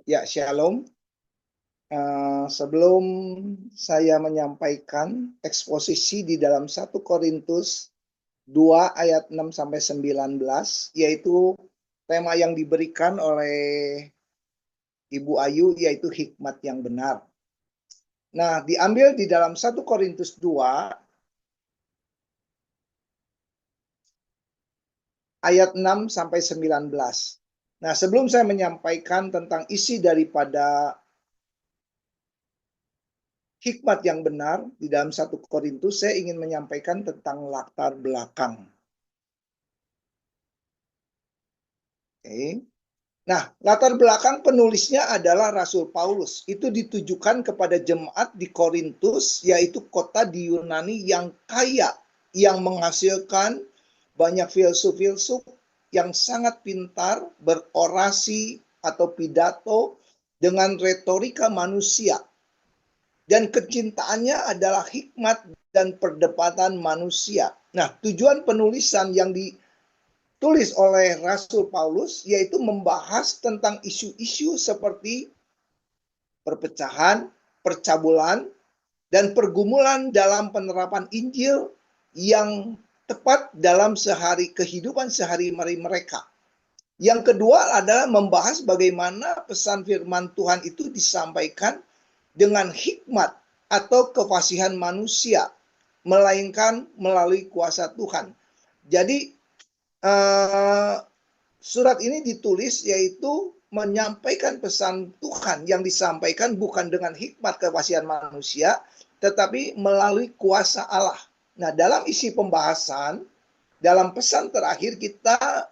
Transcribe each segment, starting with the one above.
Ya, shalom. Sebelum saya menyampaikan eksposisi di dalam 1 Korintus 2 ayat 6 sampai 19, yaitu tema yang diberikan oleh Ibu Ayu, yaitu hikmat yang benar. Nah, diambil di dalam 1 Korintus 2 ayat 6 sampai 19. Nah, sebelum saya menyampaikan tentang isi daripada hikmat yang benar di dalam 1 Korintus, saya ingin menyampaikan tentang latar belakang. Oke. Nah, latar belakang penulisnya adalah Rasul Paulus. Itu ditujukan kepada jemaat di Korintus, yaitu kota di Yunani yang kaya, yang menghasilkan banyak filsuf-filsuf yang sangat pintar berorasi atau pidato dengan retorika manusia. Dan kecintaannya adalah hikmat dan perdebatan manusia. Nah, tujuan penulisan yang ditulis oleh Rasul Paulus yaitu membahas tentang isu-isu seperti perpecahan, percabulan, dan pergumulan dalam penerapan Injil yang tepat dalam kehidupan sehari-hari mereka. Yang kedua adalah membahas bagaimana pesan firman Tuhan itu disampaikan dengan hikmat atau kefasihan manusia, melainkan melalui kuasa Tuhan. Jadi surat ini ditulis yaitu menyampaikan pesan Tuhan yang disampaikan bukan dengan hikmat kefasihan manusia, tetapi melalui kuasa Allah. Nah, dalam isi pembahasan, dalam pesan terakhir kita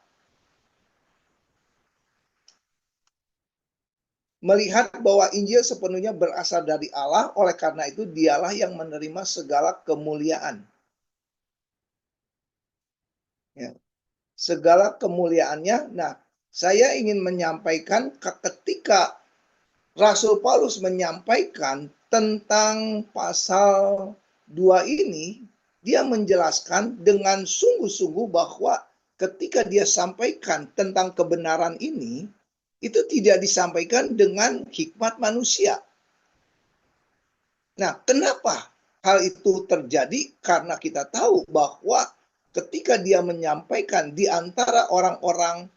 melihat bahwa Injil sepenuhnya berasal dari Allah, oleh karena itu dialah yang menerima segala kemuliaan. Ya. Segala kemuliaannya. Nah, saya ingin menyampaikan ketika Rasul Paulus menyampaikan tentang pasal 2 ini, dia menjelaskan dengan sungguh-sungguh bahwa ketika dia sampaikan tentang kebenaran ini, itu tidak disampaikan dengan hikmat manusia. Nah, kenapa hal itu terjadi? Karena kita tahu bahwa ketika dia menyampaikan di antara orang-orang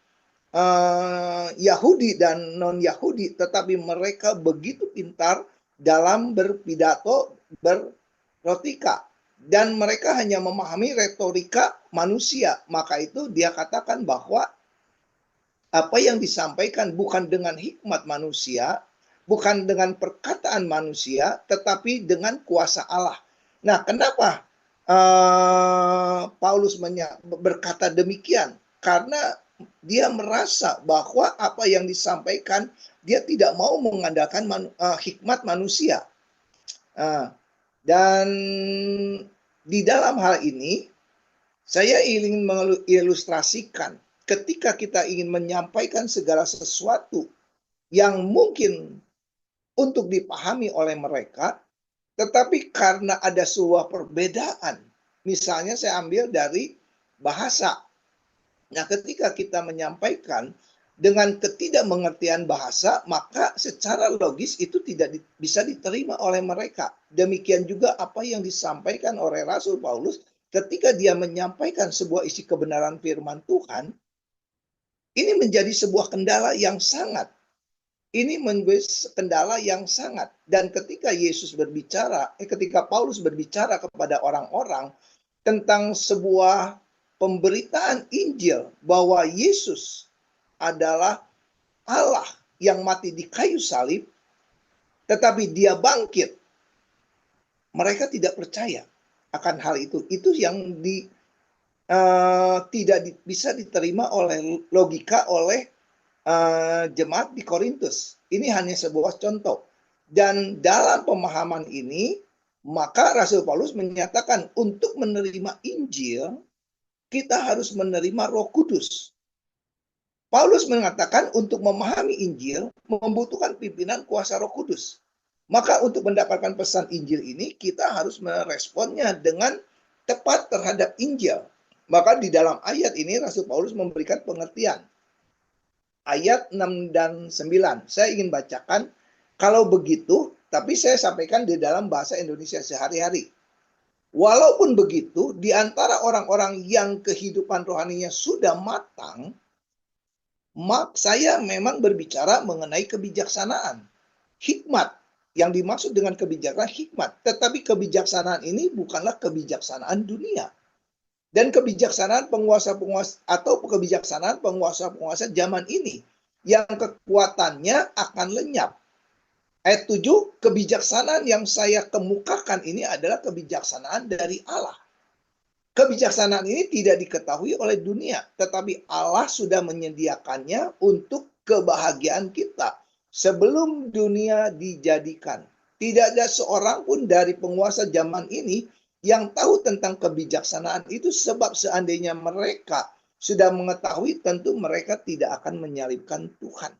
Yahudi dan non-Yahudi, tetapi mereka begitu pintar dalam berpidato, berretorika, dan mereka hanya memahami retorika manusia. Maka itu dia katakan bahwa apa yang disampaikan bukan dengan hikmat manusia, bukan dengan perkataan manusia, tetapi dengan kuasa Allah. Nah, kenapa Paulus berkata demikian? Karena dia merasa bahwa apa yang disampaikan, dia tidak mau mengandalkan hikmat manusia. Dan di dalam hal ini, saya ingin mengilustrasikan ketika kita ingin menyampaikan segala sesuatu yang mungkin untuk dipahami oleh mereka, tetapi karena ada sebuah perbedaan. Misalnya saya ambil dari bahasa. Nah, ketika kita menyampaikan dengan ketidakmengertian bahasa, maka secara logis itu tidak bisa diterima oleh mereka. Demikian juga apa yang disampaikan oleh Rasul Paulus ketika dia menyampaikan sebuah isi kebenaran firman Tuhan, ini menjadi sebuah kendala yang sangat. Ini menjadi kendala yang sangat. Dan ketika ketika Paulus berbicara kepada orang-orang tentang sebuah pemberitaan Injil bahwa Yesus adalah Allah yang mati di kayu salib, tetapi dia bangkit. Mereka tidak percaya akan hal itu. Itu yang tidak bisa diterima oleh logika oleh jemaat di Korintus. Ini hanya sebuah contoh. Dan dalam pemahaman ini, maka Rasul Paulus menyatakan untuk menerima Injil, kita harus menerima Roh Kudus. Paulus mengatakan untuk memahami Injil membutuhkan pimpinan kuasa Roh Kudus. Maka untuk mendapatkan pesan Injil ini, kita harus meresponnya dengan tepat terhadap Injil. Maka di dalam ayat ini Rasul Paulus memberikan pengertian. ayat 6 dan 9. Saya ingin bacakan, kalau begitu, tapi saya sampaikan di dalam bahasa Indonesia sehari-hari. Walaupun begitu, di antara orang-orang yang kehidupan rohaninya sudah matang, saya memang berbicara mengenai kebijaksanaan. Hikmat, yang dimaksud dengan kebijaksanaan hikmat. Tetapi kebijaksanaan ini bukanlah kebijaksanaan dunia. Dan kebijaksanaan penguasa-penguasa atau kebijaksanaan penguasa-penguasa zaman ini yang kekuatannya akan lenyap. Ayat 7, kebijaksanaan yang saya kemukakan ini adalah kebijaksanaan dari Allah. Kebijaksanaan ini tidak diketahui oleh dunia, tetapi Allah sudah menyediakannya untuk kebahagiaan kita sebelum dunia dijadikan. Tidak ada seorang pun dari penguasa zaman ini yang tahu tentang kebijaksanaan itu, sebab seandainya mereka sudah mengetahui, tentu mereka tidak akan menyalibkan Tuhan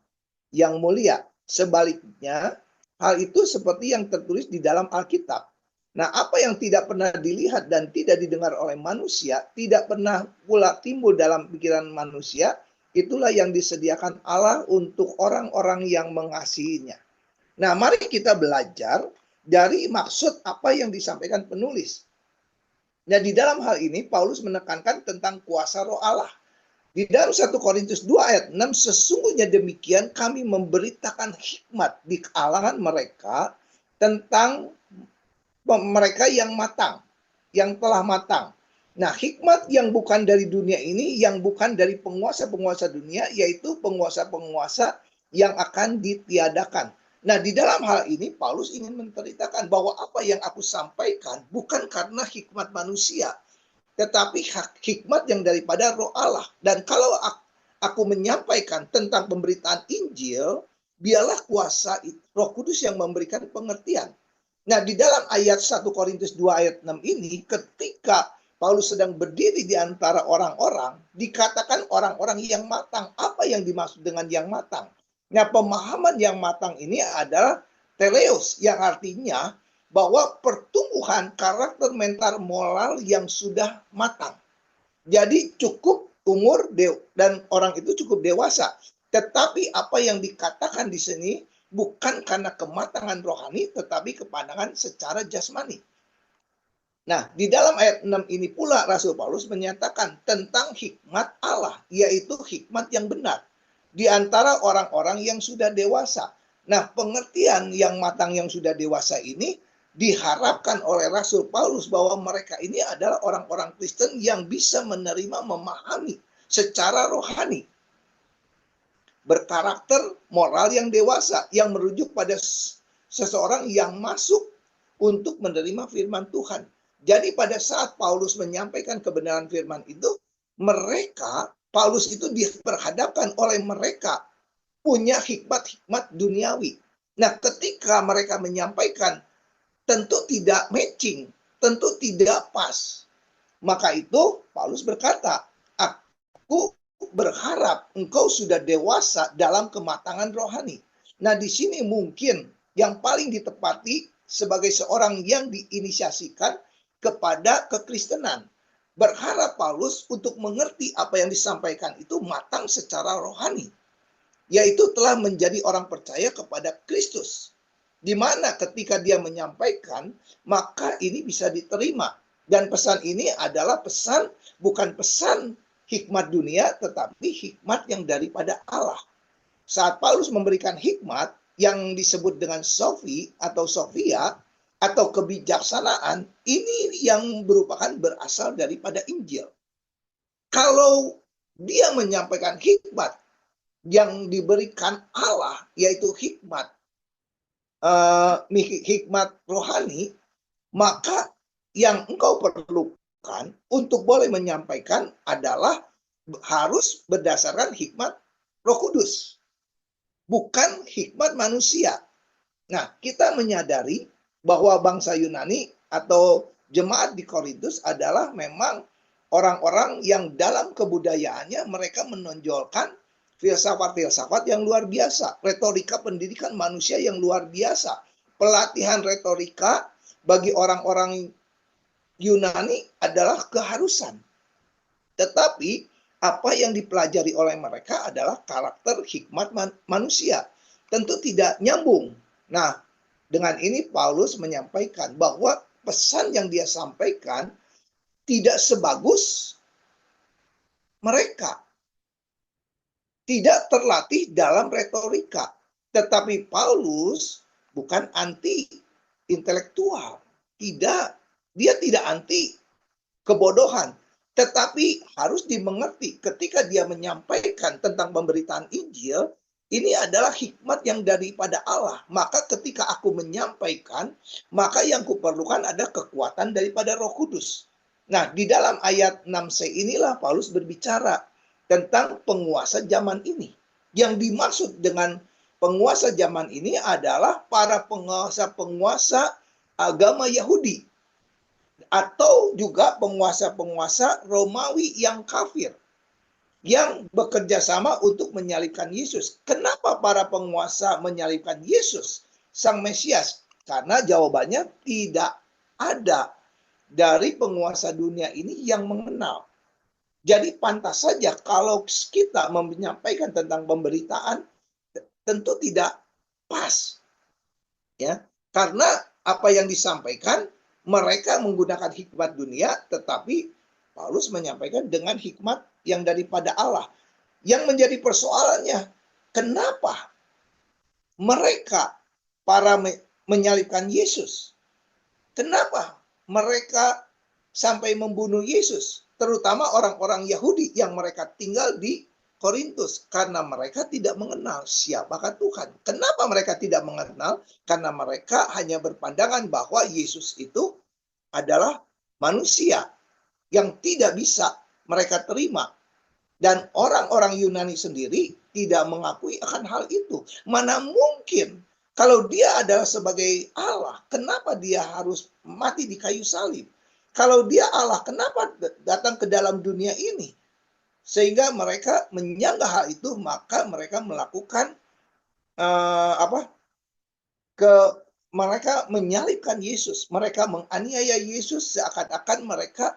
yang mulia. Sebaliknya, hal itu seperti yang tertulis di dalam Alkitab. Nah, apa yang tidak pernah dilihat dan tidak didengar oleh manusia, tidak pernah pula timbul dalam pikiran manusia, itulah yang disediakan Allah untuk orang-orang yang mengasihinya. Nah, mari kita belajar dari maksud apa yang disampaikan penulis. Nah, di dalam hal ini Paulus menekankan tentang kuasa Roh Allah. Di dalam 1 Korintus 2 ayat 6, sesungguhnya demikian kami memberitakan hikmat di kalangan mereka tentang mereka yang matang, yang telah matang. Nah, hikmat yang bukan dari dunia ini, yang bukan dari penguasa-penguasa dunia, yaitu penguasa-penguasa yang akan ditiadakan. Nah, di dalam hal ini Paulus ingin menceritakan bahwa apa yang aku sampaikan bukan karena hikmat manusia, tetapi hikmat yang daripada Roh Allah. Dan kalau aku menyampaikan tentang pemberitaan Injil, biarlah kuasa Roh Kudus yang memberikan pengertian. Nah, di dalam ayat 1 Korintus 2 ayat 6 ini, ketika Paulus sedang berdiri di antara orang-orang, dikatakan orang-orang yang matang. Apa yang dimaksud dengan yang matang? Nah, pemahaman yang matang ini adalah teleos, yang artinya bahwa pertumbuhan karakter mental moral yang sudah matang. Jadi cukup umur dan orang itu cukup dewasa. Tetapi apa yang dikatakan di sini bukan karena kematangan rohani, tetapi kepandangan secara jasmani. Nah, di dalam ayat 6 ini pula Rasul Paulus menyatakan tentang hikmat Allah, yaitu hikmat yang benar di antara orang-orang yang sudah dewasa. Nah, pengertian yang matang yang sudah dewasa ini diharapkan oleh Rasul Paulus bahwa mereka ini adalah orang-orang Kristen yang bisa menerima, memahami secara rohani, berkarakter moral yang dewasa, yang merujuk pada seseorang yang masuk untuk menerima firman Tuhan. Jadi pada saat Paulus menyampaikan kebenaran firman itu, Paulus itu diperhadapkan oleh mereka punya hikmat-hikmat duniawi. Nah, ketika mereka menyampaikan tentu tidak matching, tentu tidak pas. Maka itu Paulus berkata, aku berharap engkau sudah dewasa dalam kematangan rohani. Nah, di sini mungkin yang paling ditepati sebagai seorang yang diinisiasikan kepada kekristenan. Berharap Paulus untuk mengerti apa yang disampaikan itu matang secara rohani, yaitu telah menjadi orang percaya kepada Kristus, di mana ketika dia menyampaikan, maka ini bisa diterima. Dan pesan ini adalah pesan, bukan pesan hikmat dunia, tetapi hikmat yang daripada Allah. Saat Paulus memberikan hikmat yang disebut dengan Sofi atau Sofia, atau kebijaksanaan, ini yang merupakan berasal daripada Injil. Kalau dia menyampaikan hikmat yang diberikan Allah, yaitu hikmat rohani, maka yang engkau perlukan untuk boleh menyampaikan adalah harus berdasarkan hikmat Roh Kudus, bukan hikmat manusia. Nah, kita menyadari bahwa bangsa Yunani atau jemaat di Korintus adalah memang orang-orang yang dalam kebudayaannya mereka menonjolkan filsafat-filsafat yang luar biasa, retorika pendidikan manusia yang luar biasa. Pelatihan retorika bagi orang-orang Yunani adalah keharusan. Tetapi apa yang dipelajari oleh mereka adalah karakter hikmat manusia. Tentu tidak nyambung. Nah, dengan ini Paulus menyampaikan bahwa pesan yang dia sampaikan tidak sebagus mereka. Tidak terlatih dalam retorika. Tetapi Paulus bukan anti intelektual. Tidak. Dia tidak anti kebodohan. Tetapi harus dimengerti ketika dia menyampaikan tentang pemberitaan Injil, ini adalah hikmat yang daripada Allah. Maka ketika aku menyampaikan, maka yang kuperlukan ada kekuatan daripada Roh Kudus. Nah, di dalam ayat 6c inilah Paulus berbicara tentang penguasa zaman ini. Yang dimaksud dengan penguasa zaman ini adalah para penguasa-penguasa agama Yahudi atau juga penguasa-penguasa Romawi yang kafir yang bekerja sama untuk menyalibkan Yesus. Kenapa para penguasa menyalibkan Yesus, Sang Mesias? Karena jawabannya tidak ada dari penguasa dunia ini yang mengenal. Jadi pantas saja kalau kita menyampaikan tentang pemberitaan tentu tidak pas, ya, karena apa yang disampaikan mereka menggunakan hikmat dunia, tetapi Paulus menyampaikan dengan hikmat yang daripada Allah. Yang menjadi persoalannya, kenapa mereka para menyalibkan Yesus? Kenapa mereka sampai membunuh Yesus? Terutama orang-orang Yahudi yang mereka tinggal di Korintus, karena mereka tidak mengenal siapakah Tuhan. Kenapa mereka tidak mengenal? Karena mereka hanya berpandangan bahwa Yesus itu adalah manusia yang tidak bisa mereka terima. Dan orang-orang Yunani sendiri tidak mengakui akan hal itu. Mana mungkin kalau dia adalah sebagai Allah, kenapa dia harus mati di kayu salib? Kalau dia Allah, kenapa datang ke dalam dunia ini? Sehingga mereka menyanggah hal itu, maka mereka melakukan mereka menyalibkan Yesus. Mereka menganiaya Yesus seakan-akan mereka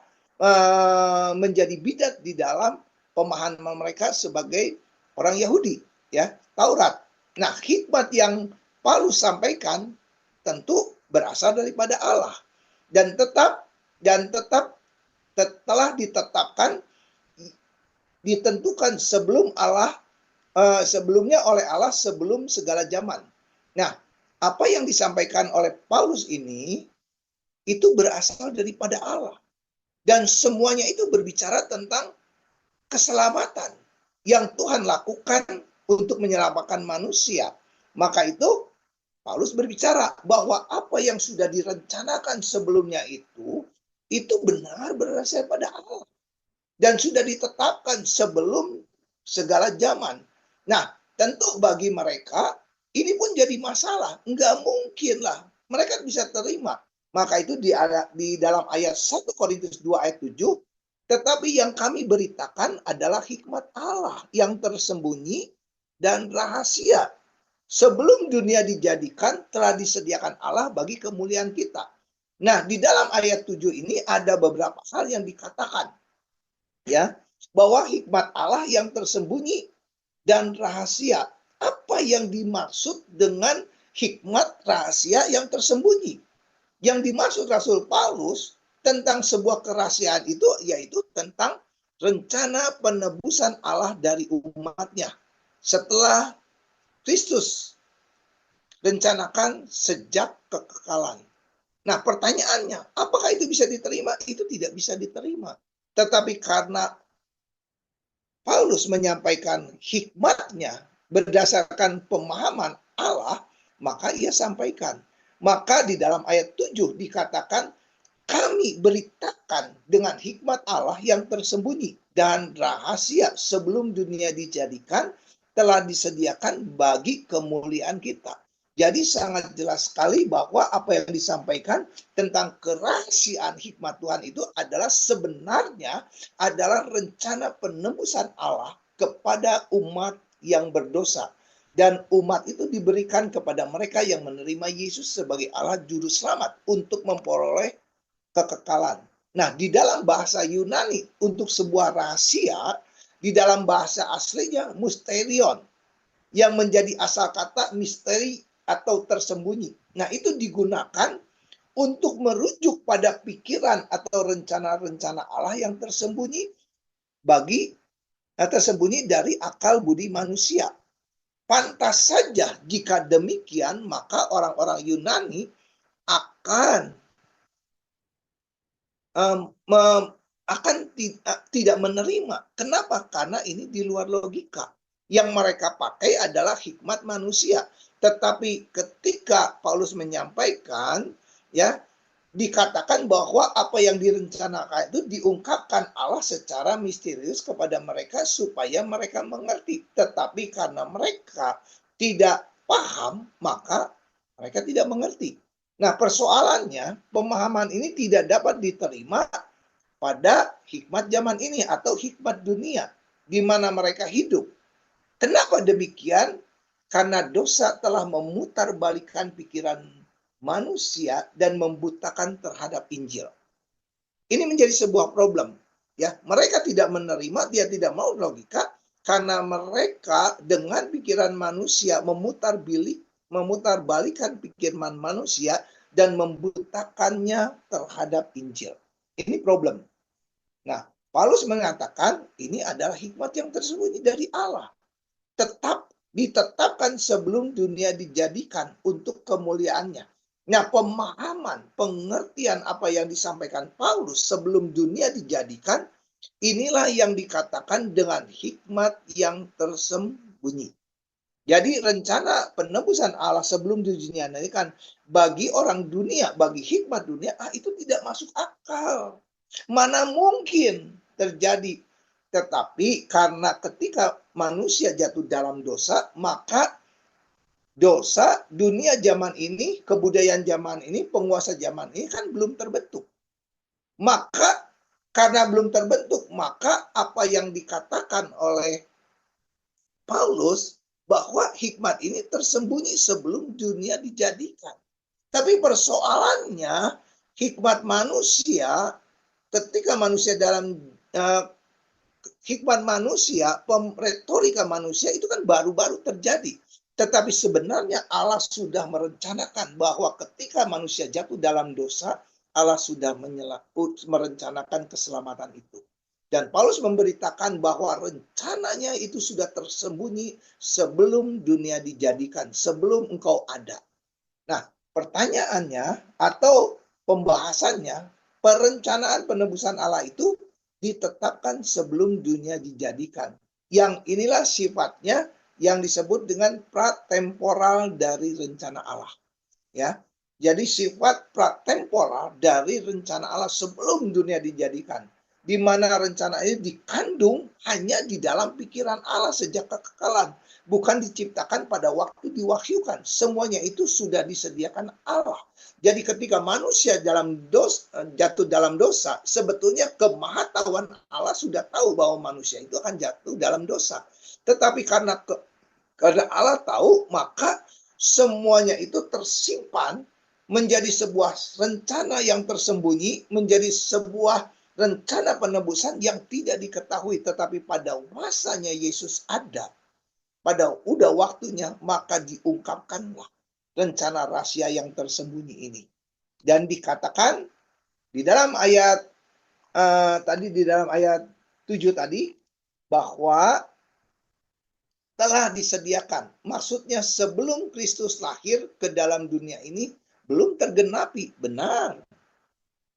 menjadi bidat di dalam pemahaman mereka sebagai orang Yahudi, ya, Taurat. Nah, hikmat yang Paulus sampaikan tentu berasal daripada Allah dan tetap telah ditetapkan, ditentukan sebelumnya oleh Allah sebelum segala zaman. Nah, apa yang disampaikan oleh Paulus ini itu berasal daripada Allah. Dan semuanya itu berbicara tentang keselamatan yang Tuhan lakukan untuk menyelamatkan manusia. Maka itu Paulus berbicara bahwa apa yang sudah direncanakan sebelumnya itu benar berasal pada Allah. Dan sudah ditetapkan sebelum segala zaman. Nah, tentu bagi mereka ini pun jadi masalah. Enggak mungkin lah mereka bisa terima. Maka itu di dalam ayat 1 Korintus 2 ayat 7, tetapi yang kami beritakan adalah hikmat Allah yang tersembunyi dan rahasia. Sebelum dunia dijadikan telah disediakan Allah bagi kemuliaan kita. Nah, di dalam ayat 7 ini ada beberapa hal yang dikatakan, ya, bahwa hikmat Allah yang tersembunyi dan rahasia. Apa yang dimaksud dengan hikmat rahasia yang tersembunyi? Yang dimaksud Rasul Paulus tentang sebuah kerahasiaan itu yaitu tentang rencana penebusan Allah dari umatnya setelah Kristus rencanakan sejak kekekalan. Nah, pertanyaannya, apakah itu bisa diterima? Itu tidak bisa diterima. Tetapi karena Paulus menyampaikan hikmatnya berdasarkan pemahaman Allah, maka ia sampaikan. Maka di dalam ayat 7 dikatakan, kami beritakan dengan hikmat Allah yang tersembunyi dan rahasia sebelum dunia dijadikan telah disediakan bagi kemuliaan kita. Jadi sangat jelas sekali bahwa apa yang disampaikan tentang kerahasiaan hikmat Tuhan itu adalah sebenarnya adalah rencana penebusan Allah kepada umat yang berdosa. Dan umat itu diberikan kepada mereka yang menerima Yesus sebagai Allah Juru Selamat untuk memperoleh kekekalan. Nah, di dalam bahasa Yunani untuk sebuah rahasia Di dalam bahasa aslinya mysterion, yang menjadi asal kata misteri atau tersembunyi. Nah, itu digunakan untuk merujuk pada pikiran atau rencana-rencana Allah yang tersembunyi dari akal budi manusia. Pantas saja jika demikian, maka orang-orang Yunani akan tidak menerima. Kenapa? Karena ini di luar logika. Yang mereka pakai adalah hikmat manusia. Tetapi ketika Paulus menyampaikan, ya, dikatakan bahwa apa yang direncanakan itu diungkapkan Allah secara misterius kepada mereka supaya mereka mengerti. Tetapi karena mereka tidak paham, maka mereka tidak mengerti. Nah, persoalannya, pemahaman ini tidak dapat diterima pada hikmat zaman ini atau hikmat dunia di mana mereka hidup. Kenapa demikian? Karena dosa telah memutarbalikkan pikiran manusia dan membutakan terhadap Injil. Ini menjadi sebuah problem. Ya, mereka tidak menerima, dia tidak mau logika karena mereka dengan pikiran manusia memutarbalikkan pikiran manusia dan membutakannya terhadap Injil. Ini problem. Nah, Paulus mengatakan ini adalah hikmat yang tersembunyi dari Allah. Ditetapkan sebelum dunia dijadikan untuk kemuliaannya. Nah, pemahaman, pengertian apa yang disampaikan Paulus sebelum dunia dijadikan, inilah yang dikatakan dengan hikmat yang tersembunyi. Jadi rencana penebusan Allah sebelum dunia dijadikan bagi orang dunia, bagi hikmat dunia, itu tidak masuk akal. Mana mungkin terjadi. Tetapi karena ketika manusia jatuh dalam dosa, maka dosa dunia zaman ini, kebudayaan zaman ini, penguasa zaman ini kan belum terbentuk. Maka karena belum terbentuk, maka apa yang dikatakan oleh Paulus bahwa hikmat ini tersembunyi sebelum dunia dijadikan. Tapi persoalannya hikmat manusia, ketika manusia dalam hikmat manusia, retorika manusia itu kan baru-baru terjadi. Tetapi sebenarnya Allah sudah merencanakan bahwa ketika manusia jatuh dalam dosa, Allah sudah merencanakan keselamatan itu. Dan Paulus memberitakan bahwa rencananya itu sudah tersembunyi sebelum dunia dijadikan, sebelum engkau ada. Nah, pertanyaannya atau pembahasannya, perencanaan penebusan Allah itu ditetapkan sebelum dunia dijadikan. Yang inilah sifatnya yang disebut dengan pratemporal dari rencana Allah. Ya, jadi sifat pratemporal dari rencana Allah sebelum dunia dijadikan, di mana rencana ini dikandung hanya di dalam pikiran Allah sejak kekekalan, bukan diciptakan pada waktu diwahyukan. Semuanya itu sudah disediakan Allah. Jadi ketika manusia jatuh dalam dosa, sebetulnya kemahatauan Allah sudah tahu bahwa manusia itu akan jatuh dalam dosa. Tetapi karena Allah tahu, maka semuanya itu tersimpan menjadi sebuah rencana yang tersembunyi, menjadi sebuah rencana penebusan yang tidak diketahui. Tetapi pada masanya Yesus ada, pada udah waktunya, maka diungkapkanlah rencana rahasia yang tersembunyi ini. Dan dikatakan di dalam ayat di dalam ayat 7 tadi, bahwa telah disediakan. Maksudnya sebelum Kristus lahir ke dalam dunia ini belum tergenapi. Benar.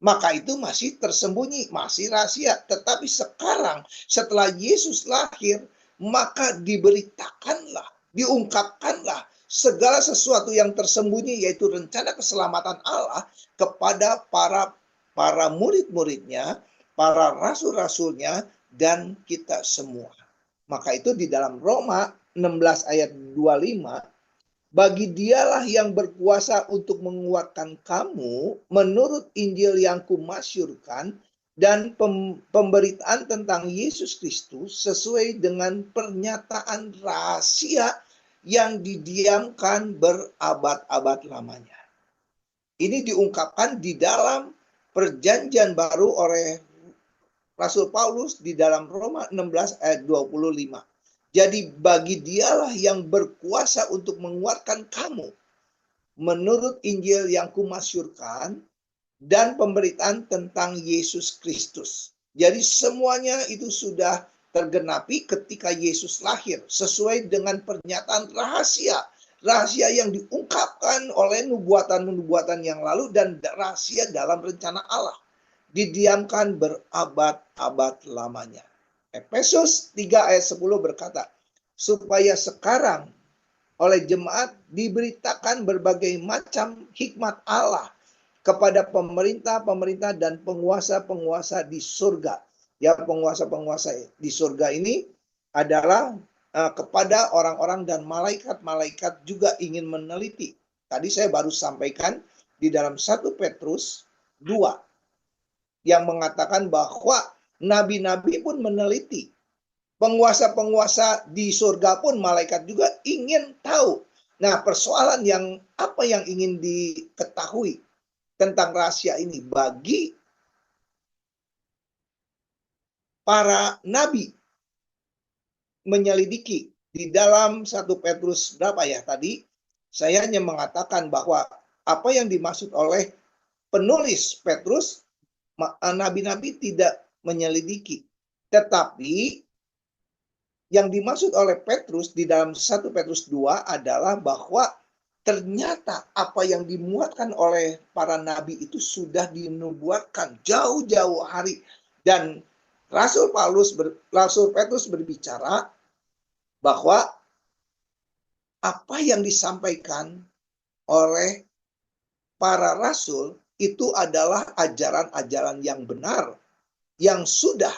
Maka itu masih tersembunyi, masih rahasia. Tetapi sekarang setelah Yesus lahir, maka diberitakanlah, diungkapkanlah segala sesuatu yang tersembunyi, yaitu rencana keselamatan Allah kepada para murid-muridnya, para rasul-rasulnya, dan kita semua. Maka itu di dalam Roma 16 ayat 25, bagi dialah yang berkuasa untuk menguatkan kamu menurut Injil yang kumasyurkan dan pemberitaan tentang Yesus Kristus sesuai dengan pernyataan rahasia yang didiamkan berabad-abad lamanya. Ini diungkapkan di dalam perjanjian baru oleh Rasul Paulus di dalam Roma 16 ayat 25. Jadi bagi dialah yang berkuasa untuk menguatkan kamu menurut Injil yang kumasyurkan dan pemberitaan tentang Yesus Kristus. Jadi semuanya itu sudah tergenapi ketika Yesus lahir sesuai dengan pernyataan rahasia. Rahasia yang diungkapkan oleh nubuatan-nubuatan yang lalu dan rahasia dalam rencana Allah. Didiamkan berabad-abad lamanya. Efesus 3 ayat 10 berkata, supaya sekarang oleh jemaat diberitakan berbagai macam hikmat Allah kepada pemerintah-pemerintah dan penguasa-penguasa di surga. Ya, penguasa-penguasa di surga ini adalah kepada orang-orang dan malaikat-malaikat juga ingin meneliti. Tadi saya baru sampaikan di dalam 1 Petrus 2 yang mengatakan bahwa nabi-nabi pun meneliti. Penguasa-penguasa di surga pun malaikat juga ingin tahu. Nah, persoalan yang apa yang ingin diketahui tentang rahasia ini bagi para nabi menyelidiki di dalam 1 Petrus berapa ya tadi? Saya hanya mengatakan bahwa apa yang dimaksud oleh penulis Petrus, nabi-nabi tidak menyelidiki. Tetapi yang dimaksud oleh Petrus di dalam 1 Petrus 2 adalah bahwa ternyata apa yang dimuatkan oleh para nabi itu sudah dinubuatkan jauh-jauh hari. Dan Rasul Petrus berbicara bahwa apa yang disampaikan oleh para rasul itu adalah ajaran-ajaran yang benar, yang sudah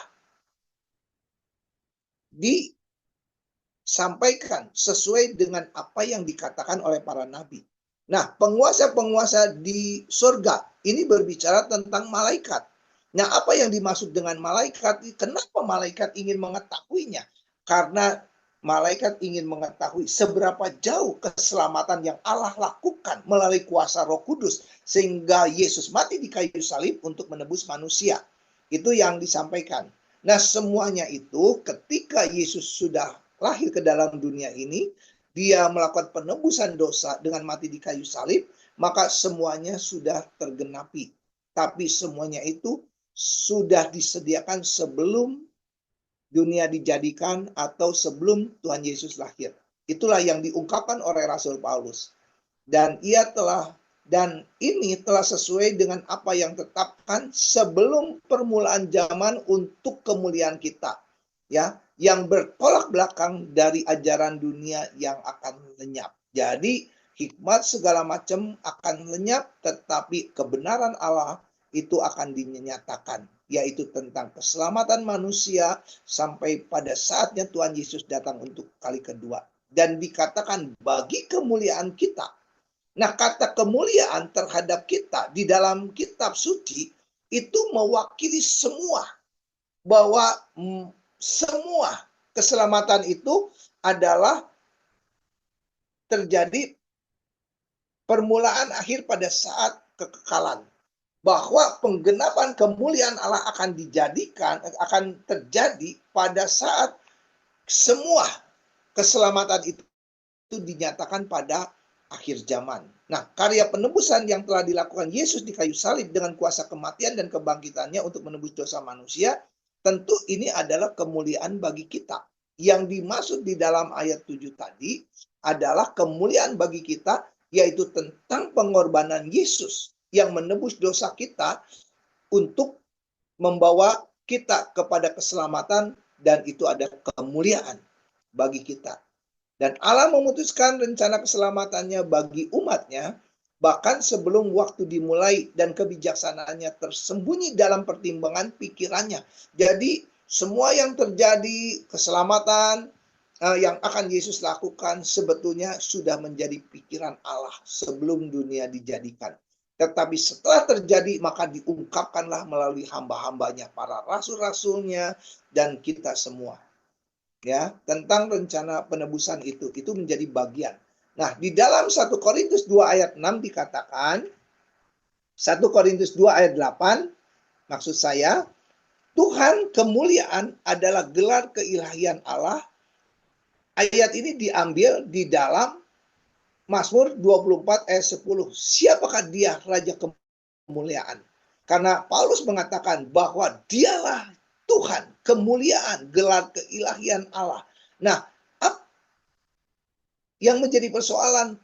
disampaikan sesuai dengan apa yang dikatakan oleh para nabi. Nah, penguasa-penguasa di surga ini berbicara tentang malaikat. Nah, apa yang dimaksud dengan malaikat? Kenapa malaikat ingin mengetahuinya? Karena malaikat ingin mengetahui seberapa jauh keselamatan yang Allah lakukan melalui kuasa Roh Kudus sehingga Yesus mati di kayu salib untuk menebus manusia. Itu yang disampaikan. Nah, semuanya itu ketika Yesus sudah lahir ke dalam dunia ini, dia melakukan penebusan dosa dengan mati di kayu salib, maka semuanya sudah tergenapi. Tapi semuanya itu sudah disediakan sebelum dunia dijadikan atau sebelum Tuhan Yesus lahir. Itulah yang diungkapkan oleh Rasul Paulus. Dan ini telah sesuai dengan apa yang ditetapkan sebelum permulaan zaman untuk kemuliaan kita. Ya, yang bertolak belakang dari ajaran dunia yang akan lenyap. Jadi hikmat segala macam akan lenyap, tetapi kebenaran Allah itu akan dinyatakan, yaitu tentang keselamatan manusia sampai pada saatnya Tuhan Yesus datang untuk kali kedua. Dan dikatakan bagi kemuliaan kita. Nah, kata kemuliaan terhadap kita di dalam kitab suci itu mewakili semua. Bahwa semua keselamatan itu adalah terjadi permulaan akhir pada saat kekekalan. Bahwa penggenapan kemuliaan Allah akan terjadi pada saat semua keselamatan itu dinyatakan pada akhir zaman. Nah, karya penebusan yang telah dilakukan Yesus di kayu salib dengan kuasa kematian dan kebangkitannya untuk menebus dosa manusia, tentu ini adalah kemuliaan bagi kita. Yang dimaksud di dalam ayat 7 tadi adalah kemuliaan bagi kita, yaitu tentang pengorbanan Yesus yang menebus dosa kita untuk membawa kita kepada keselamatan, dan itu ada kemuliaan bagi kita. Dan Allah memutuskan rencana keselamatannya bagi umatnya, bahkan sebelum waktu dimulai dan kebijaksanaannya tersembunyi dalam pertimbangan pikirannya. Jadi semua yang terjadi, keselamatan yang akan Yesus lakukan sebetulnya sudah menjadi pikiran Allah sebelum dunia dijadikan. Tetapi setelah terjadi, maka diungkapkanlah melalui hamba-hambanya, para rasul-rasulnya, dan kita semua. Ya, tentang rencana penebusan itu menjadi bagian. Nah, di dalam 1 Korintus 2 ayat 6 dikatakan, 1 Korintus 2 ayat 8, maksud saya, Tuhan kemuliaan adalah gelar keilahian Allah. Ayat ini diambil di dalam Mazmur 24 ayat 10. Siapakah dia Raja kemuliaan? Karena Paulus mengatakan bahwa dialah Tuhan, kemuliaan, gelar keilahian Allah. Nah, yang menjadi persoalan,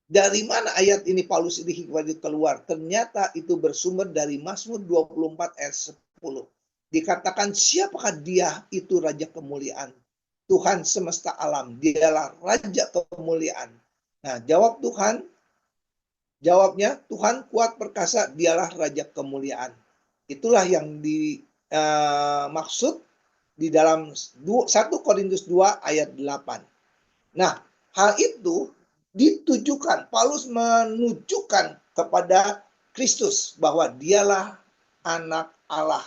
dari mana ayat ini Paulus ini hikmahnya keluar? Ternyata itu bersumber dari Mazmur 24 ayat 10. Dikatakan siapakah dia itu Raja kemuliaan? Tuhan semesta alam, dialah Raja kemuliaan. Nah, jawabnya Tuhan kuat perkasa, dialah Raja kemuliaan. Itulah yang dimaksud di dalam 1 Korintus 2 ayat 8. Nah, hal itu ditujukan, Paulus menunjukkan kepada Kristus bahwa dialah anak Allah,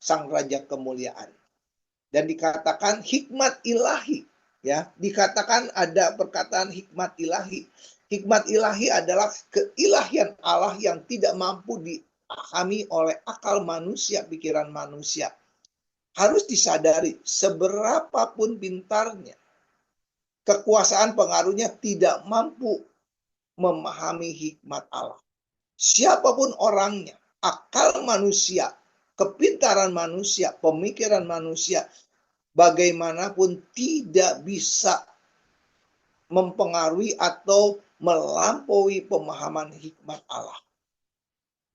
sang Raja kemuliaan. Dan dikatakan hikmat ilahi, ya, dikatakan ada perkataan hikmat ilahi. Hikmat ilahi adalah keilahian Allah yang tidak mampu dipahami oleh akal manusia, pikiran manusia. Harus disadari, seberapapun pintarnya, kekuasaan pengaruhnya tidak mampu memahami hikmat Allah. Siapapun orangnya, akal manusia, kepintaran manusia, pemikiran manusia, bagaimanapun tidak bisa mempengaruhi atau melampaui pemahaman hikmat Allah.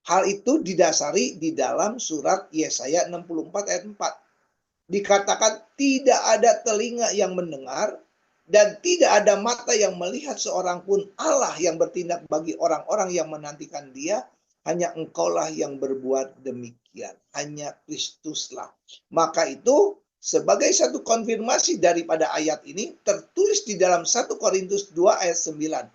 Hal itu didasari di dalam surat Yesaya 64 ayat 4. Dikatakan tidak ada telinga yang mendengar dan tidak ada mata yang melihat seorang pun Allah yang bertindak bagi orang-orang yang menantikan Dia. Hanya Engkaulah yang berbuat demikian. Hanya Kristuslah. Maka itu sebagai satu konfirmasi daripada ayat ini tertulis di dalam 1 Korintus 2 ayat 9.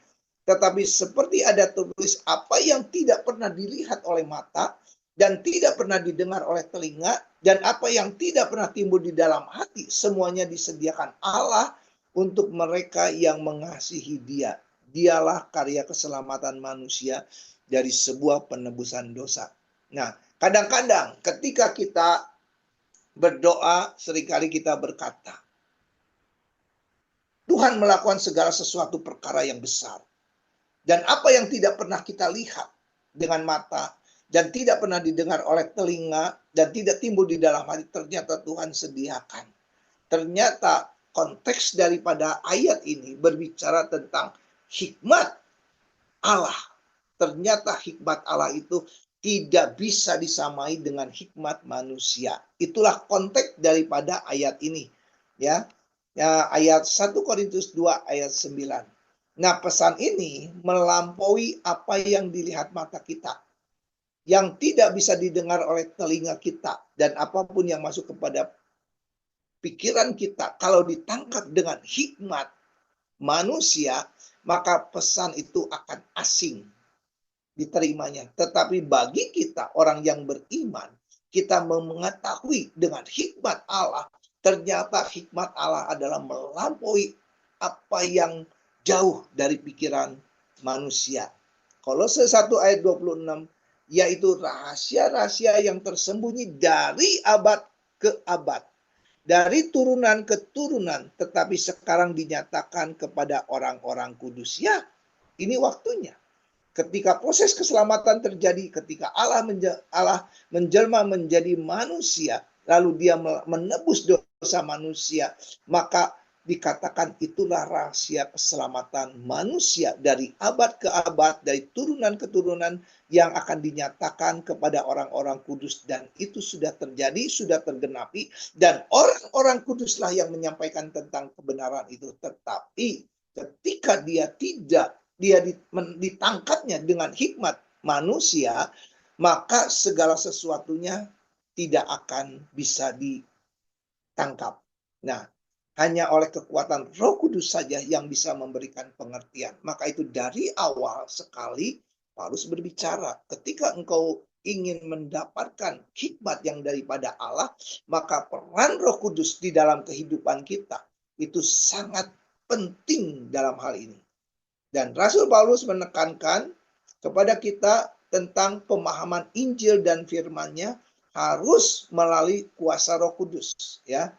Tetapi seperti ada tertulis, apa yang tidak pernah dilihat oleh mata dan tidak pernah didengar oleh telinga dan apa yang tidak pernah timbul di dalam hati, semuanya disediakan Allah untuk mereka yang mengasihi Dia. Dialah karya keselamatan manusia dari sebuah penebusan dosa. Nah, kadang-kadang ketika kita berdoa, seringkali kita berkata, Tuhan melakukan segala sesuatu perkara yang besar. Dan apa yang tidak pernah kita lihat dengan mata, dan tidak pernah didengar oleh telinga, dan tidak timbul di dalam hati, ternyata Tuhan sediakan. Ternyata konteks daripada ayat ini berbicara tentang hikmat Allah. Ternyata hikmat Allah itu tidak bisa disamai dengan hikmat manusia. Itulah konteks daripada ayat ini. Ya, ayat 1 Korintus 2 ayat 9. Nah, pesan ini melampaui apa yang dilihat mata kita, yang tidak bisa didengar oleh telinga kita, dan apapun yang masuk kepada pikiran kita, kalau ditangkap dengan hikmat manusia, maka pesan itu akan asing diterimanya. Tetapi bagi kita, orang yang beriman, kita mengetahui dengan hikmat Allah, ternyata hikmat Allah adalah melampaui apa yang jauh dari pikiran manusia. Kolose 1 ayat 26, yaitu rahasia-rahasia yang tersembunyi dari abad ke abad, dari turunan ke turunan, tetapi sekarang dinyatakan kepada orang-orang kudus. Ya, ini waktunya. Ketika proses keselamatan terjadi, ketika Allah menjelma menjadi manusia, lalu Dia menebus dosa manusia, maka dikatakan itulah rahasia keselamatan manusia dari abad ke abad, dari turunan ke turunan yang akan dinyatakan kepada orang-orang kudus. Dan itu sudah terjadi, sudah tergenapi, dan orang-orang kuduslah yang menyampaikan tentang kebenaran itu. Tetapi ketika dia ditangkapnya dengan hikmat manusia, maka segala sesuatunya tidak akan bisa ditangkap. Nah, hanya oleh kekuatan Roh Kudus saja yang bisa memberikan pengertian. Maka itu dari awal sekali Paulus berbicara, ketika engkau ingin mendapatkan hikmat yang daripada Allah, maka peran Roh Kudus di dalam kehidupan kita itu sangat penting dalam hal ini. Dan Rasul Paulus menekankan kepada kita tentang pemahaman Injil dan firman-Nya harus melalui kuasa Roh Kudus, ya.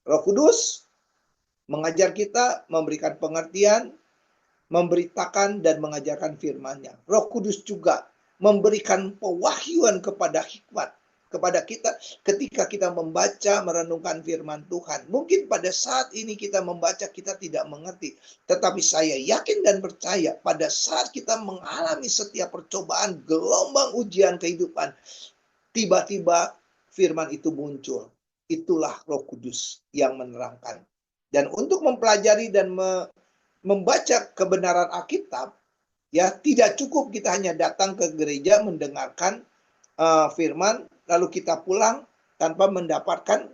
Roh Kudus mengajar kita, memberikan pengertian, memberitakan dan mengajarkan firman-Nya. Roh Kudus juga memberikan pewahyuan kepada hikmat kepada kita ketika kita membaca, merenungkan firman Tuhan. Mungkin pada saat ini kita membaca, kita tidak mengerti. Tetapi saya yakin dan percaya pada saat kita mengalami setiap percobaan, gelombang ujian kehidupan, tiba-tiba firman itu muncul. Itulah Roh Kudus yang menerangkan. Dan untuk mempelajari dan membaca kebenaran Alkitab, ya tidak cukup kita hanya datang ke gereja mendengarkan firman, lalu kita pulang tanpa mendapatkan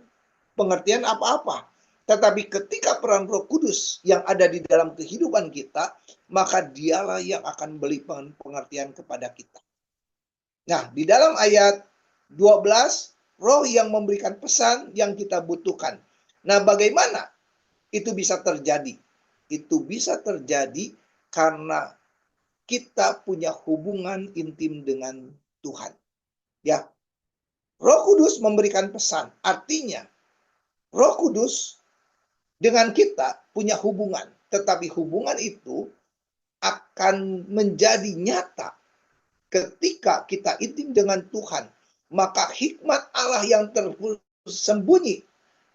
pengertian apa-apa. Tetapi ketika peran Roh Kudus yang ada di dalam kehidupan kita, maka dialah yang akan beri pengertian kepada kita. Nah, di dalam ayat 12, Roh yang memberikan pesan yang kita butuhkan. Nah, bagaimana itu bisa terjadi? Itu bisa terjadi karena kita punya hubungan intim dengan Tuhan. Ya, Roh Kudus memberikan pesan. Artinya, Roh Kudus dengan kita punya hubungan. Tetapi hubungan itu akan menjadi nyata ketika kita intim dengan Tuhan. Maka hikmat Allah yang tersembunyi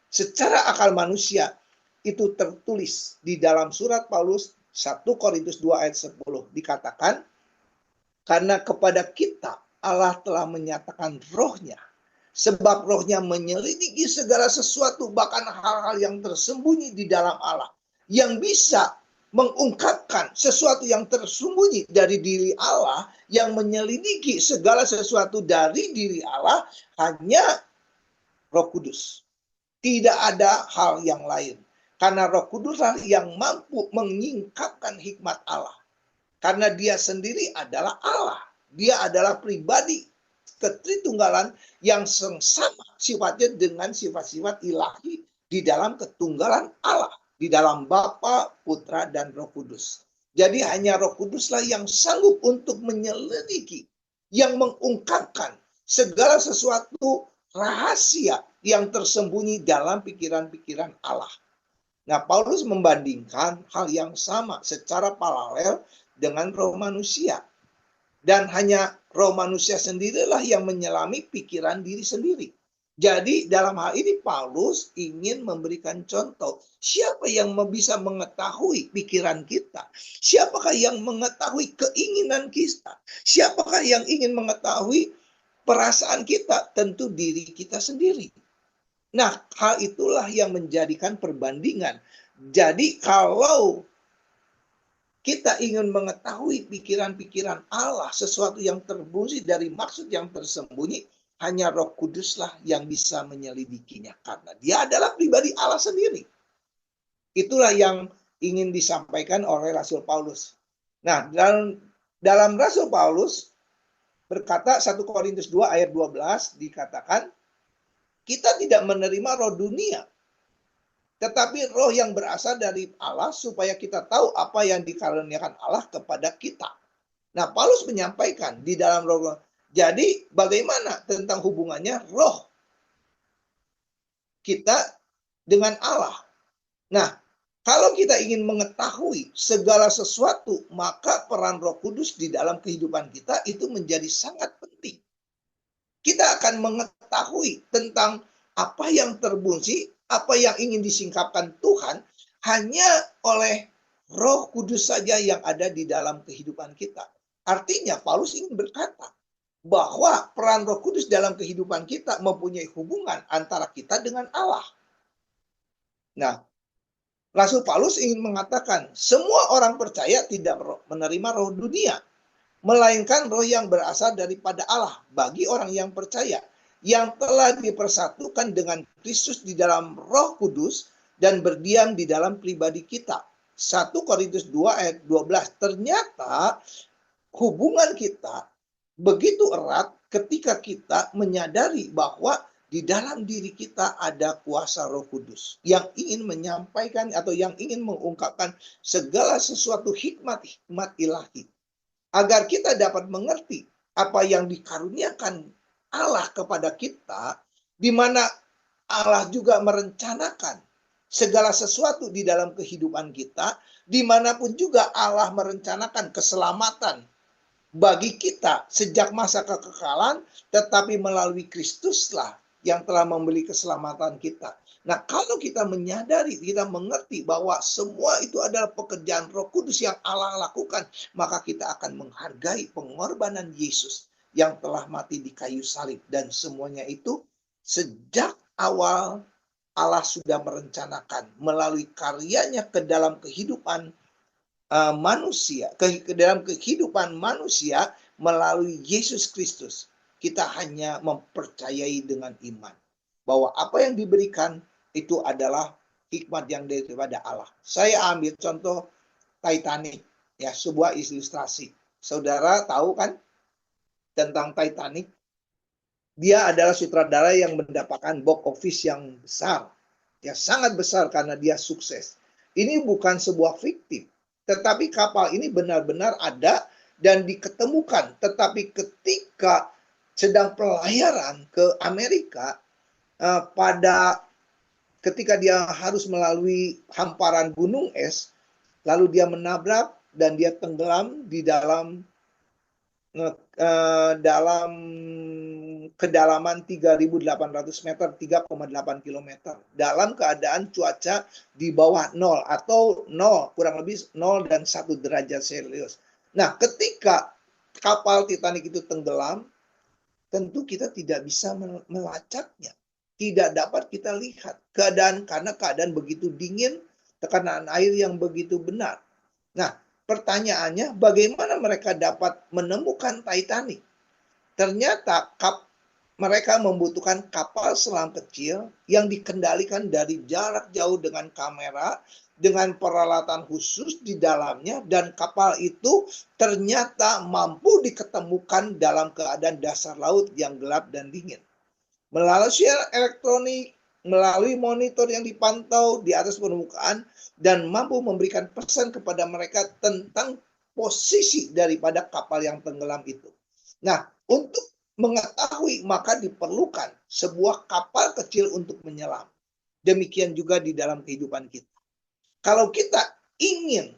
secara akal manusia itu tertulis di dalam surat Paulus 1 Korintus 2 ayat 10. Dikatakan, karena kepada kita Allah telah menyatakan rohnya. Sebab rohnya menyelidiki segala sesuatu, bahkan hal-hal yang tersembunyi di dalam Allah. Yang bisa mengungkapkan sesuatu yang tersembunyi dari diri Allah, yang menyelidiki segala sesuatu dari diri Allah, hanya Roh Kudus. Tidak ada hal yang lain. Karena Roh Kudus yang mampu menyingkapkan hikmat Allah. Karena dia sendiri adalah Allah. Dia adalah pribadi ketritunggalan yang sama sifatnya dengan sifat-sifat ilahi di dalam ketunggalan Allah. Di dalam Bapa, Putra, dan Roh Kudus. Jadi hanya Roh Kuduslah yang sanggup untuk menyelidiki, yang mengungkapkan segala sesuatu rahasia yang tersembunyi dalam pikiran-pikiran Allah. Nah, Paulus membandingkan hal yang sama secara paralel dengan roh manusia. Dan hanya roh manusia sendirilah yang menyelami pikiran diri sendiri. Jadi dalam hal ini Paulus ingin memberikan contoh. Siapa yang bisa mengetahui pikiran kita? Siapakah yang mengetahui keinginan kita? Siapakah yang ingin mengetahui perasaan kita? Tentu diri kita sendiri. Nah, hal itulah yang menjadikan perbandingan. Jadi kalau kita ingin mengetahui pikiran-pikiran Allah, sesuatu yang tersembunyi dari maksud yang tersembunyi, hanya Roh Kuduslah yang bisa menyelidikinya. Karena dia adalah pribadi Allah sendiri. Itulah yang ingin disampaikan oleh Rasul Paulus. Nah, dalam Rasul Paulus berkata 1 Korintus 2 ayat 12 dikatakan, kita tidak menerima roh dunia, tetapi roh yang berasal dari Allah supaya kita tahu apa yang dikaruniakan Allah kepada kita. Nah, Paulus menyampaikan di dalam roh. Jadi bagaimana tentang hubungannya roh kita dengan Allah? Nah, kalau kita ingin mengetahui segala sesuatu, maka peran Roh Kudus di dalam kehidupan kita itu menjadi sangat penting. Kita akan mengetahui tentang apa yang tersembunyi, apa yang ingin disingkapkan Tuhan, hanya oleh Roh Kudus saja yang ada di dalam kehidupan kita. Artinya Paulus ingin berkata bahwa peran Roh Kudus dalam kehidupan kita mempunyai hubungan antara kita dengan Allah. Nah, Rasul Paulus ingin mengatakan semua orang percaya tidak menerima roh dunia, melainkan roh yang berasal daripada Allah bagi orang yang percaya, yang telah dipersatukan dengan Kristus di dalam Roh Kudus dan berdiam di dalam pribadi kita. 1 Korintus 2 ayat 12. Ternyata hubungan kita begitu erat ketika kita menyadari bahwa di dalam diri kita ada kuasa Roh Kudus yang ingin menyampaikan atau yang ingin mengungkapkan segala sesuatu hikmat-hikmat ilahi. Agar kita dapat mengerti apa yang dikaruniakan Allah kepada kita, di mana Allah juga merencanakan segala sesuatu di dalam kehidupan kita, dimanapun juga Allah merencanakan keselamatan bagi kita sejak masa kekekalan, tetapi melalui Kristuslah yang telah membeli keselamatan kita. Nah, kalau kita menyadari, kita mengerti bahwa semua itu adalah pekerjaan Roh Kudus yang Allah lakukan, maka kita akan menghargai pengorbanan Yesus yang telah mati di kayu salib. Dan semuanya itu sejak awal Allah sudah merencanakan melalui karyanya ke dalam kehidupan manusia, ke dalam kehidupan manusia melalui Yesus Kristus. Kita hanya mempercayai dengan iman bahwa apa yang diberikan itu adalah hikmat yang daripada Allah. Saya ambil contoh Titanic, ya, sebuah ilustrasi. Saudara tahu kan tentang Titanic? Dia adalah sutradara yang mendapatkan box office yang besar, ya, sangat besar karena dia sukses. Ini bukan sebuah fiktif, tetapi kapal ini benar-benar ada dan diketemukan. Tetapi ketika sedang pelayaran ke Amerika, ketika dia harus melalui hamparan gunung es, lalu dia menabrak dan dia tenggelam di dalam kedalaman 3.800 meter, 3,8 kilometer, dalam keadaan cuaca di bawah 0 atau 0, kurang lebih 0 dan 1 derajat Celcius. Nah, ketika kapal Titanic itu tenggelam, tentu kita tidak bisa melacaknya. Tidak dapat kita lihat karena keadaan begitu dingin, tekanan air yang begitu benar. Nah, pertanyaannya, bagaimana mereka dapat menemukan Titanic? Ternyata mereka membutuhkan kapal selam kecil yang dikendalikan dari jarak jauh dengan kamera, dengan peralatan khusus di dalamnya, dan kapal itu ternyata mampu diketemukan dalam keadaan dasar laut yang gelap dan dingin. Melalui siaran elektronik, melalui monitor yang dipantau di atas permukaan, dan mampu memberikan pesan kepada mereka tentang posisi daripada kapal yang tenggelam itu. Nah, untuk mengetahui maka diperlukan sebuah kapal kecil untuk menyelam. Demikian juga di dalam kehidupan kita. Kalau kita ingin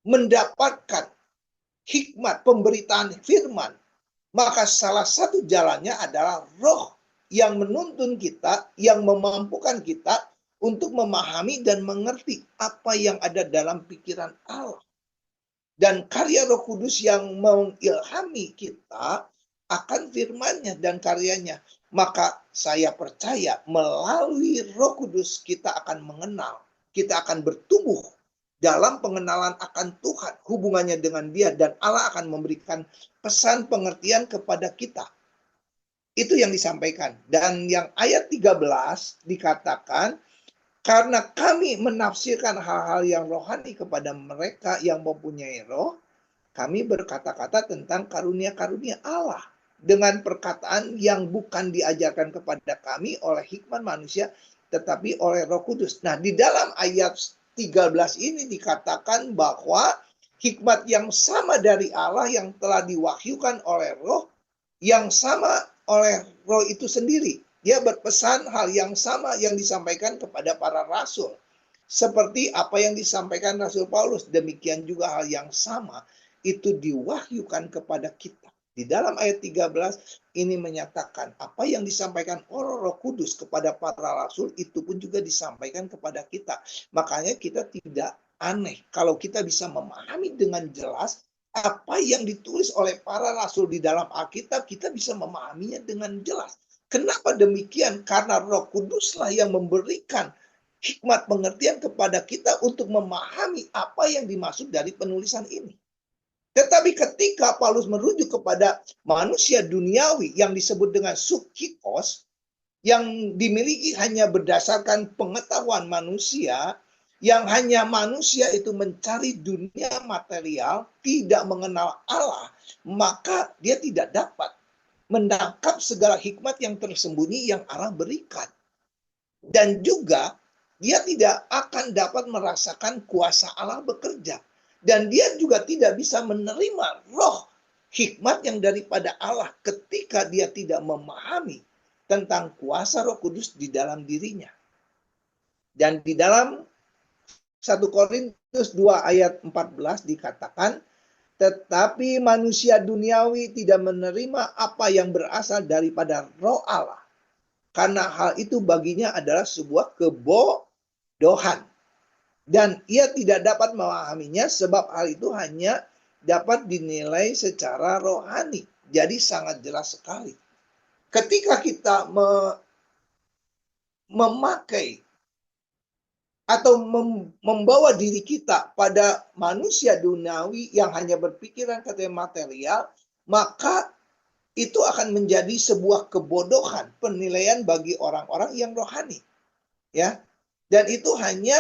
mendapatkan hikmat pemberitaan firman, maka salah satu jalannya adalah Roh yang menuntun kita, yang memampukan kita untuk memahami dan mengerti apa yang ada dalam pikiran Allah. Dan karya Roh Kudus yang mengilhami kita akan firman-Nya dan karyanya. Maka saya percaya melalui Roh Kudus kita akan mengenal, kita akan bertumbuh dalam pengenalan akan Tuhan, hubungannya dengan Dia, dan Allah akan memberikan pesan pengertian kepada kita. Itu yang disampaikan. Dan yang ayat 13 dikatakan, karena kami menafsirkan hal-hal yang rohani kepada mereka yang mempunyai roh, kami berkata-kata tentang karunia-karunia Allah dengan perkataan yang bukan diajarkan kepada kami oleh hikmat manusia, tetapi oleh Roh Kudus. Nah, di dalam ayat 13 ini dikatakan bahwa hikmat yang sama dari Allah yang telah diwahyukan oleh Roh, yang sama oleh Roh itu sendiri. Dia berpesan hal yang sama yang disampaikan kepada para rasul. Seperti apa yang disampaikan Rasul Paulus, demikian juga hal yang sama itu diwahyukan kepada kita. Di dalam ayat 13 ini menyatakan apa yang disampaikan oleh Roh Kudus kepada para rasul itu pun juga disampaikan kepada kita. Makanya kita tidak aneh kalau kita bisa memahami dengan jelas apa yang ditulis oleh para rasul di dalam Alkitab, kita bisa memahaminya dengan jelas. Kenapa demikian? Karena Roh Kuduslah yang memberikan hikmat pengertian kepada kita untuk memahami apa yang dimaksud dari penulisan ini. Tetapi ketika Paulus merujuk kepada manusia duniawi yang disebut dengan subkikos, yang dimiliki hanya berdasarkan pengetahuan manusia, yang hanya manusia itu mencari dunia material, tidak mengenal Allah, maka dia tidak dapat menangkap segala hikmat yang tersembunyi yang Allah berikan. Dan juga dia tidak akan dapat merasakan kuasa Allah bekerja. Dan dia juga tidak bisa menerima roh hikmat yang daripada Allah ketika dia tidak memahami tentang kuasa Roh Kudus di dalam dirinya. Dan di dalam 1 Korintus 2 ayat 14 dikatakan, tetapi manusia duniawi tidak menerima apa yang berasal daripada Roh Allah, karena hal itu baginya adalah sebuah kebodohan. Dan ia tidak dapat memahaminya sebab hal itu hanya dapat dinilai secara rohani. Jadi sangat jelas sekali. Ketika kita memakai atau membawa diri kita pada manusia duniawi yang hanya berpikiran katanya material, maka itu akan menjadi sebuah kebodohan penilaian bagi orang-orang yang rohani. Ya. Dan itu hanya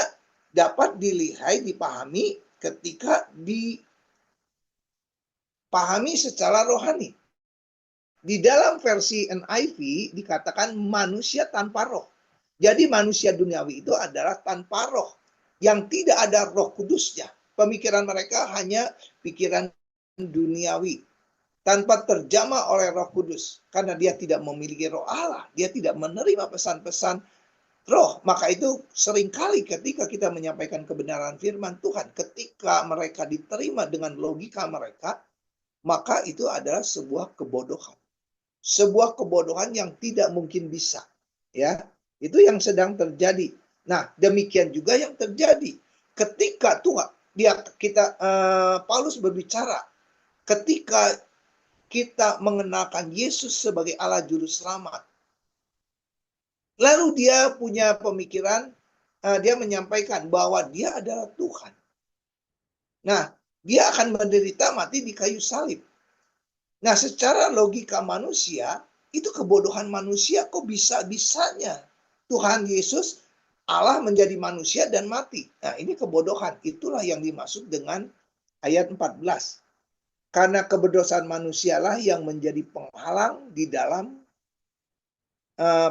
dapat dilihat, dipahami ketika dipahami secara rohani. Di dalam versi NIV dikatakan manusia tanpa roh. Jadi manusia duniawi itu adalah tanpa roh, yang tidak ada Roh Kudusnya. Pemikiran mereka hanya pikiran duniawi, tanpa terjamah oleh Roh Kudus. Karena dia tidak memiliki roh Allah, dia tidak menerima pesan-pesan roh. Maka itu seringkali ketika kita menyampaikan kebenaran firman Tuhan, ketika mereka diterima dengan logika mereka, maka itu adalah sebuah kebodohan. Sebuah kebodohan yang tidak mungkin bisa. Ya, itu yang sedang terjadi. Nah, demikian juga yang terjadi ketika Tuhan Paulus berbicara ketika kita mengenalkan Yesus sebagai Allah juru selamat. Lalu dia punya pemikiran, dia menyampaikan bahwa dia adalah Tuhan. Nah, dia akan menderita mati di kayu salib. Nah, secara logika manusia, itu kebodohan manusia. Kok bisa-bisanya Tuhan Yesus, Allah menjadi manusia dan mati. Nah, ini kebodohan. Itulah yang dimaksud dengan ayat 14. Karena keberdosan manusialah yang menjadi penghalang di dalam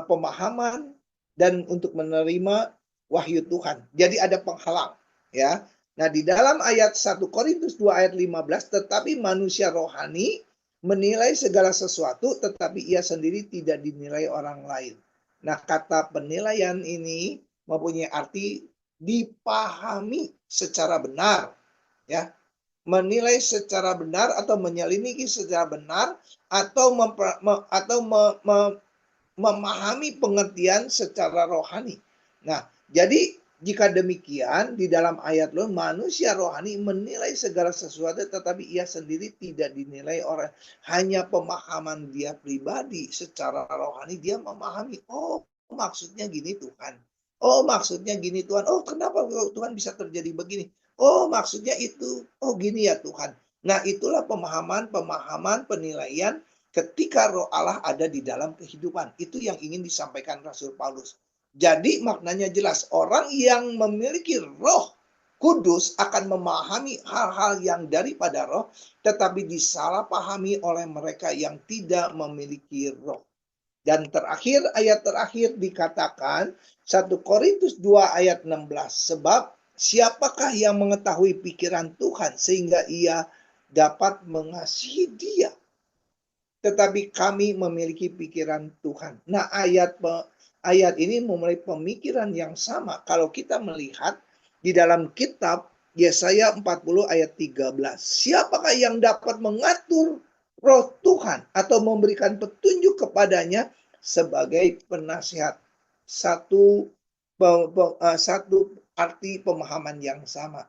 pemahaman dan untuk menerima wahyu Tuhan. Jadi ada penghalang, ya. Nah, di dalam ayat 1 Korintus 2 ayat 15, tetapi manusia rohani menilai segala sesuatu, tetapi ia sendiri tidak dinilai orang lain. Nah, kata penilaian ini mempunyai arti dipahami secara benar, ya. Menilai secara benar atau menyelidiki secara benar atau memahami pengertian secara rohani. Nah, jadi jika demikian di dalam ayat lo, manusia rohani menilai segala sesuatu tetapi ia sendiri tidak dinilai orang. Hanya pemahaman dia pribadi secara rohani, dia memahami, oh maksudnya gini Tuhan. Oh maksudnya gini Tuhan. Oh kenapa Tuhan bisa terjadi begini. Oh maksudnya itu. Oh gini ya Tuhan. Nah itulah pemahaman penilaian ketika roh Allah ada di dalam kehidupan. Itu yang ingin disampaikan Rasul Paulus. Jadi maknanya jelas, orang yang memiliki Roh Kudus akan memahami hal-hal yang daripada roh, tetapi disalahpahami oleh mereka yang tidak memiliki roh. Dan terakhir, ayat terakhir dikatakan 1 Korintus 2 ayat 16. Sebab siapakah yang mengetahui pikiran Tuhan sehingga ia dapat mengasihi dia? Tetapi kami memiliki pikiran Tuhan. Nah, ayat ini memulai pemikiran yang sama. Kalau kita melihat di dalam kitab Yesaya 40 ayat 13. Siapakah yang dapat mengatur roh Tuhan atau memberikan petunjuk kepadanya sebagai penasihat? Satu arti pemahaman yang sama.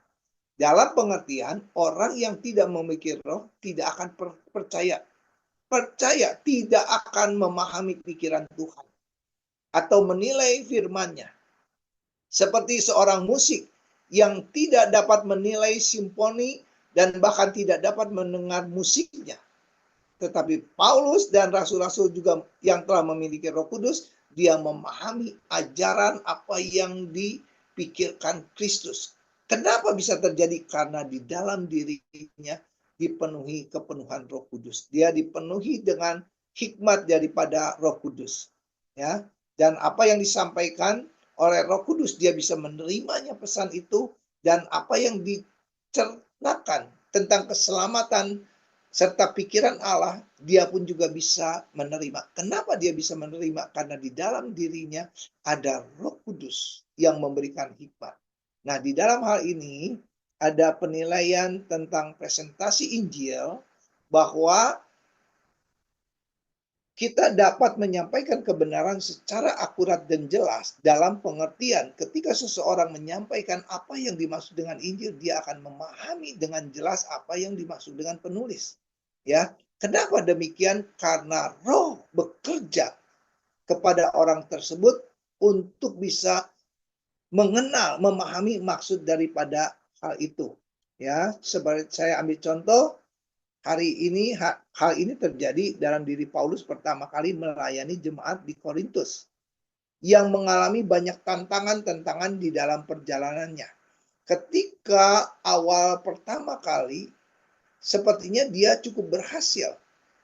Dalam pengertian, orang yang tidak memiliki roh tidak akan percaya tidak akan memahami pikiran Tuhan atau menilai firman-Nya. Seperti seorang musik yang tidak dapat menilai simfoni dan bahkan tidak dapat mendengar musiknya. Tetapi Paulus dan rasul-rasul juga yang telah memiliki Roh Kudus, dia memahami ajaran apa yang dipikirkan Kristus. Kenapa bisa terjadi? Karena di dalam dirinya dipenuhi kepenuhan Roh Kudus. Dia dipenuhi dengan hikmat daripada Roh Kudus. Ya. Dan apa yang disampaikan oleh Roh Kudus, dia bisa menerimanya pesan itu, dan apa yang dicernakan tentang keselamatan serta pikiran Allah, dia pun juga bisa menerima. Kenapa dia bisa menerima? Karena di dalam dirinya ada Roh Kudus yang memberikan hikmat. Nah, di dalam hal ini ada penilaian tentang presentasi Injil bahwa kita dapat menyampaikan kebenaran secara akurat dan jelas dalam pengertian ketika seseorang menyampaikan apa yang dimaksud dengan Injil, dia akan memahami dengan jelas apa yang dimaksud dengan penulis. Ya, kenapa demikian? Karena Roh bekerja kepada orang tersebut untuk bisa mengenal, memahami maksud daripada hal itu. Ya, seperti saya ambil contoh, hari ini hal ini terjadi dalam diri Paulus pertama kali melayani jemaat di Korintus yang mengalami banyak tantangan-tantangan di dalam perjalanannya. Ketika awal pertama kali, sepertinya dia cukup berhasil.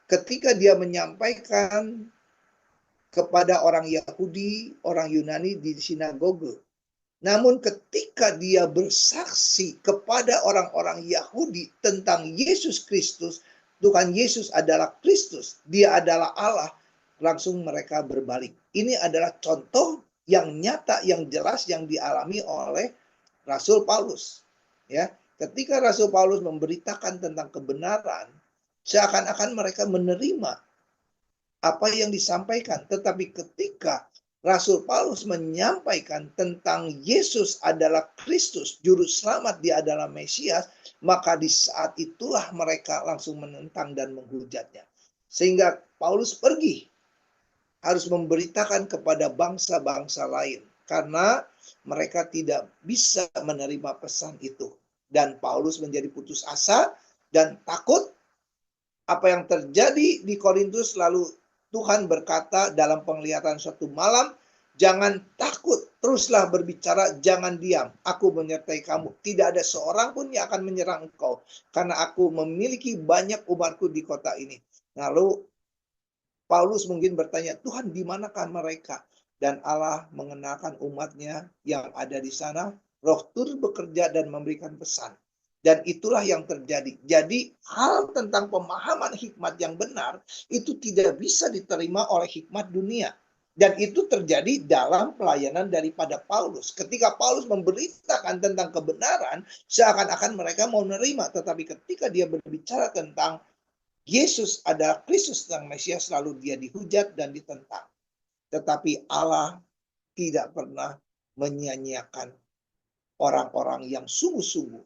Ketika dia menyampaikan kepada orang Yahudi, orang Yunani di sinagoge. Namun ketika dia bersaksi kepada orang-orang Yahudi tentang Yesus Kristus, Tuhan Yesus adalah Kristus, dia adalah Allah, langsung mereka berbalik. Ini adalah contoh yang nyata, yang jelas, yang dialami oleh Rasul Paulus. Ya, ketika Rasul Paulus memberitakan tentang kebenaran, seakan-akan mereka menerima apa yang disampaikan. Tetapi ketika Rasul Paulus menyampaikan tentang Yesus adalah Kristus, juru selamat, dia adalah Mesias, maka di saat itulah mereka langsung menentang dan menghujatnya. Sehingga Paulus pergi, harus memberitakan kepada bangsa-bangsa lain, karena mereka tidak bisa menerima pesan itu. Dan Paulus menjadi putus asa dan takut apa yang terjadi di Korintus. Lalu Tuhan berkata dalam penglihatan suatu malam, jangan takut, teruslah berbicara, jangan diam. Aku menyertai kamu. Tidak ada seorang pun yang akan menyerang engkau, karena aku memiliki banyak umatku di kota ini. Lalu Paulus mungkin bertanya, Tuhan, di manakah mereka? Dan Allah mengenalkan umatnya yang ada di sana. Roh turut bekerja dan memberikan pesan. Dan itulah yang terjadi. Jadi hal tentang pemahaman hikmat yang benar itu tidak bisa diterima oleh hikmat dunia. Dan itu terjadi dalam pelayanan daripada Paulus. Ketika Paulus memberitakan tentang kebenaran, seakan-akan mereka mau menerima. Tetapi ketika dia berbicara tentang Yesus adalah Kristus dan Mesias, lalu dia dihujat dan ditentang. Tetapi Allah tidak pernah menyia-nyiakan orang-orang yang sungguh-sungguh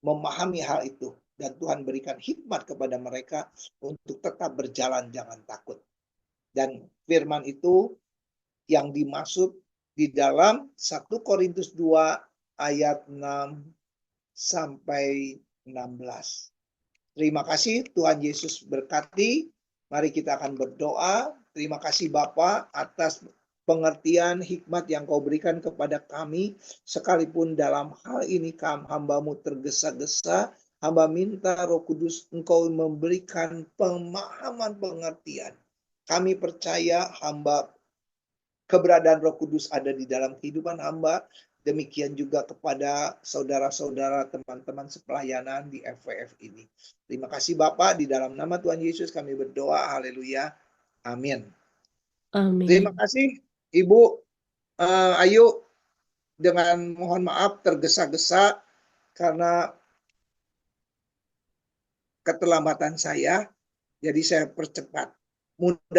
memahami hal itu, dan Tuhan berikan hikmat kepada mereka untuk tetap berjalan, jangan takut. Dan firman itu yang dimaksud di dalam 1 Korintus 2 ayat 6 sampai 16. Terima kasih, Tuhan Yesus berkati. Mari kita akan berdoa. Terima kasih Bapa atas pengertian hikmat yang kau berikan kepada kami, sekalipun dalam hal ini hamba-Mu tergesa-gesa. Hamba minta Roh Kudus engkau memberikan pemahaman pengertian. Kami percaya hamba keberadaan Roh Kudus ada di dalam kehidupan hamba. Demikian juga kepada saudara-saudara, teman-teman sepelayanan di FWF ini. Terima kasih Bapak, di dalam nama Tuhan Yesus kami berdoa. Haleluya. Amin. Terima Amin. kasih Ibu Ayu, dengan mohon maaf tergesa-gesa karena keterlambatan saya, jadi saya percepat. Mudah